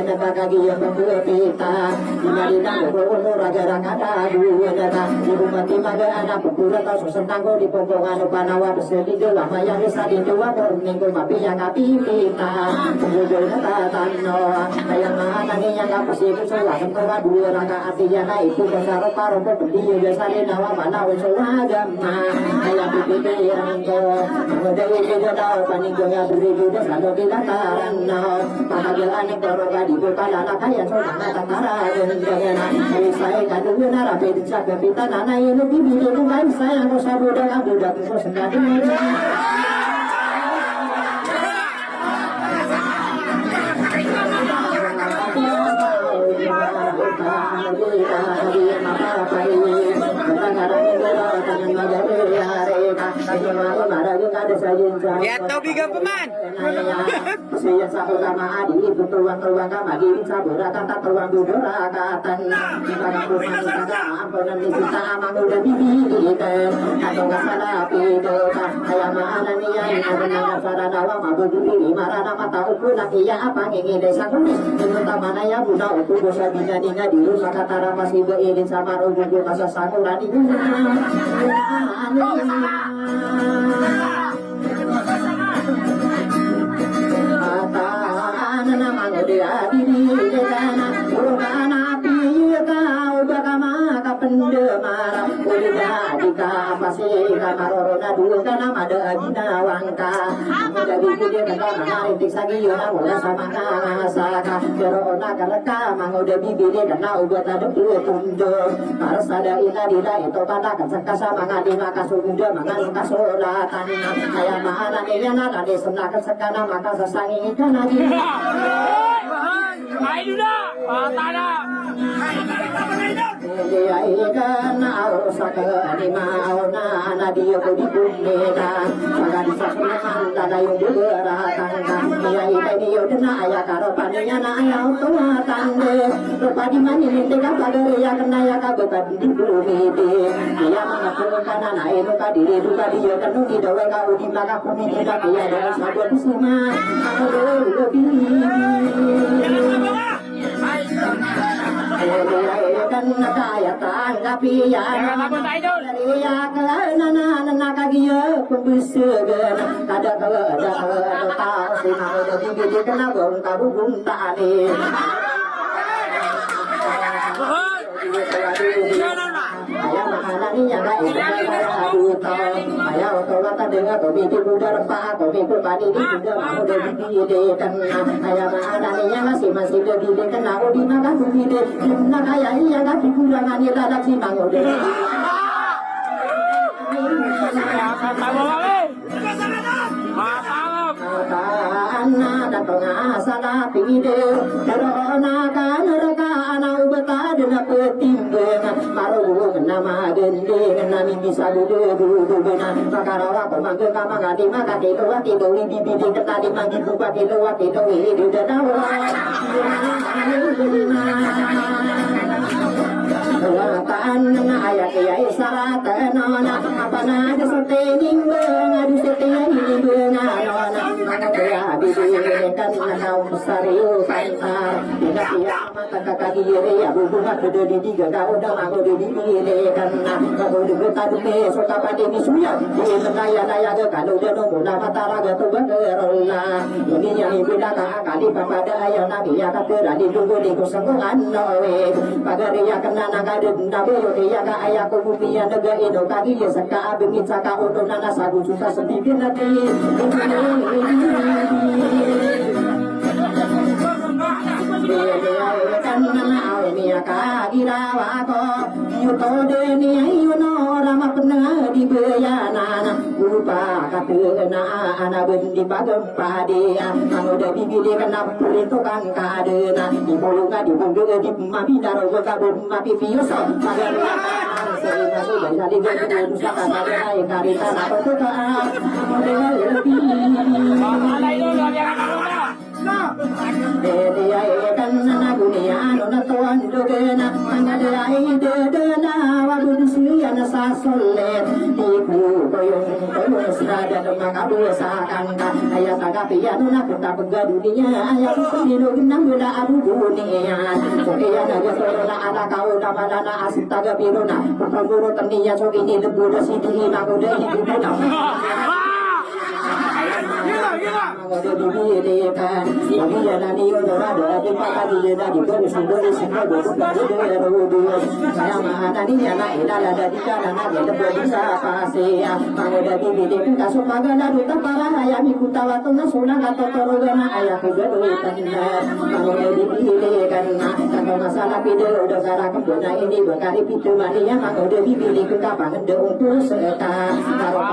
na kakagiyan pagkutita Imari na kukulo raga-raga na Ibu mati maga-anak pagkurata susentang ko di popongan panawa berselido Lamaya risa di dua minggu mapi yang kapipita Pagugol na tatano Kayang mahanangin yang kapasipo Suwa kentura dua raka artinya na ipu Kasaro paro ko pendiyo Jasari nawa manawin suwagama Kayang pipipiran ko Mengadai video daw paninggo nga beribu Dasado kilataran no Pahagalan ng koroga di bukala na kaya Suwa na tatarayan Ay say kadulo na rapid sa kapitan Na yun bibili kung kayo sayang ko sa budak Ang budak ko sa kadulo Ya tahu biga peman. Siya sa ulama adi itu tuang-tuang kamagi sa burakan ta tuang dudurakatan ibang kurang ka ampunan ni kita amang udah bibigiten atau salah pido kaya maanan niya ina sarana wa mabudi marana mata ukuna iya apa ngingin desa kunis terutama na ya buda utu dosa dinga-dinga di rumah katara masih beilin sama rujuk masa sakuran di pendemar udah dika pasti kamarona dulu kana mada agina wangka jadi dia kata hari sagi yona mula sama saka corona kareka mang udah bibire kana ubat ada tunjo harus ada ina dina itu kata kasaka mangadi maka sunda mangan kasolatan aya mahana yana nade senaka sakana maka sasangi kana di Ayo dah, patana. Dia ikan au saka di mau na na dia budi bunda saga di sakungan dada yung beratan dia ikan dia dena aya karo paninya na aya tua tande rupa di mani ninte ka pagare ya kena ya ka beban di bumi dia mengaku kana na eno ka diri duka dia kanu di dawe ka udi maka kumi tidak dia dari sabun semua lebih kan kaya tanggapi ya ya kelana nakagiyo pembesegan kada kada tahu sih mau jadi gede kena bong tabu bung tani ayah makanan ini yang lain ayah otomatis dengan kopi udara pak kopi padi di sudah mau dibidikan ayah makanan ini masih dibidikan aku dimakan bibit nak ayah iya nggak dikurangan ya tak si mango deh datang asal pide corona kan reka anak ubata dena petimbang maru nama gendeng nami bisa duduk makarawa pemangke kama ngati maka itu waktu itu bibit tadi mangki buka itu waktu itu hidup dawa Watan ayat ayat syarat nona apa nada setening ngadu setening nona ya bibi kan kau serius antar tidak siap mata kaki diri ya bukan sudah di tiga kau dah mau di diri kan kau di tadi besok apa di suya di daya daya ke kalau dia nunggu nama taraga tu berkerola ini yang ibu dah kali pada ayat nabi ya kata di tunggu di kusengan noe pagari ya kena naga nabi ya ka ayat kubupian naga itu kaki ya saka abingin saka untuk nana sagu suka sedikit nanti kan au mia ka girawa ko yuto de ni yuno rama pernah di beyana rupa katena ana ben di bagem pade anu de bibile kana peruntukan kadena di bolonga di bondo di mapi daro ka bom mapi fiuso magar sering masuk dari tadi dia itu saka kada ai karita apa tu ka dia kan na dunia no na tuan dogena anga dia ide de na wa bunsi ana sa solle di ku koyong koyong serada demang abu sakan ayat tagapi anu nak kita begadunya ayat pendino genang guna abu dunia sokian aja sorona ada kau nama dana asik tagapi rona pemburu teninya sok ini debu dasi di magoda hidup guna Mangode dibilekan, Mabiyanani Odorado, Dipakadi Yedadi, Sindori, Sindori, Sindori, saya mahanani yana idala dari karana dia bisa pasea Mangode dibilekan, kasuk magana duta para ayami kutawa tuna suna gato torogana ayaku gaduitan Mangode dibilekan, kata masalah video udah gara kebuna ini bekari pitu mania Mangode dibilekan kapan untuk seta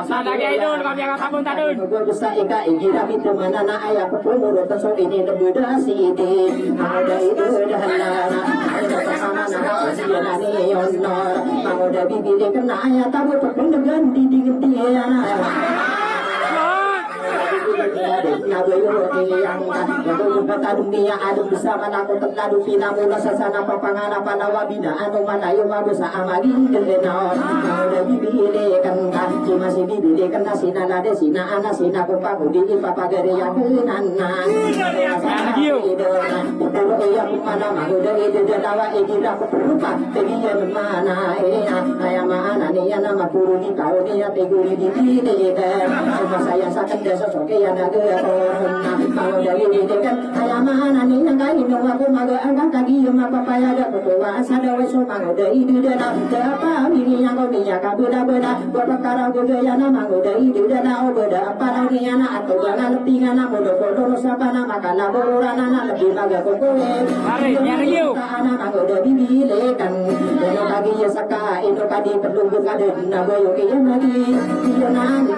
Sana kaya idol, kami yang sabun tadun. Gue bisa ika igira pitu mana na ayah pepuluh teso ini lebih dasi di Mangode itu dah lana ada sama na kasihan ani yonor Mangode bibili kena ayah tabu pepuluh di dingin dia dunia adu bersama naku terkadu pinamu sasana papangana panawa bina anu manayo mabusa amagi denau udah bibile kan cuma si bibile kan sina nade sina ana sina kupaku di papagere ya kunana ya mana mau dari dedawa egira kurupa tegian mana ayah mana nih nama puru di kau dia teguri di bile kan cuma saya sakit desa soke yang ada mau dari ini kan ayah mana nih yang kain aku maga angkat kaki yang apa payah ada ketua sada weso mau dari dedana apa ini yang kau dia kabeda beda berperkara budaya nama mau dari dedana beda apa ini anak atau jangan lebih anak bodoh bodoh siapa nama karena bodoran anak lebih maga kokoe anak mau dari bilekan dan lagi ya saka itu tadi perlu ada naboyo yang lagi dia nanti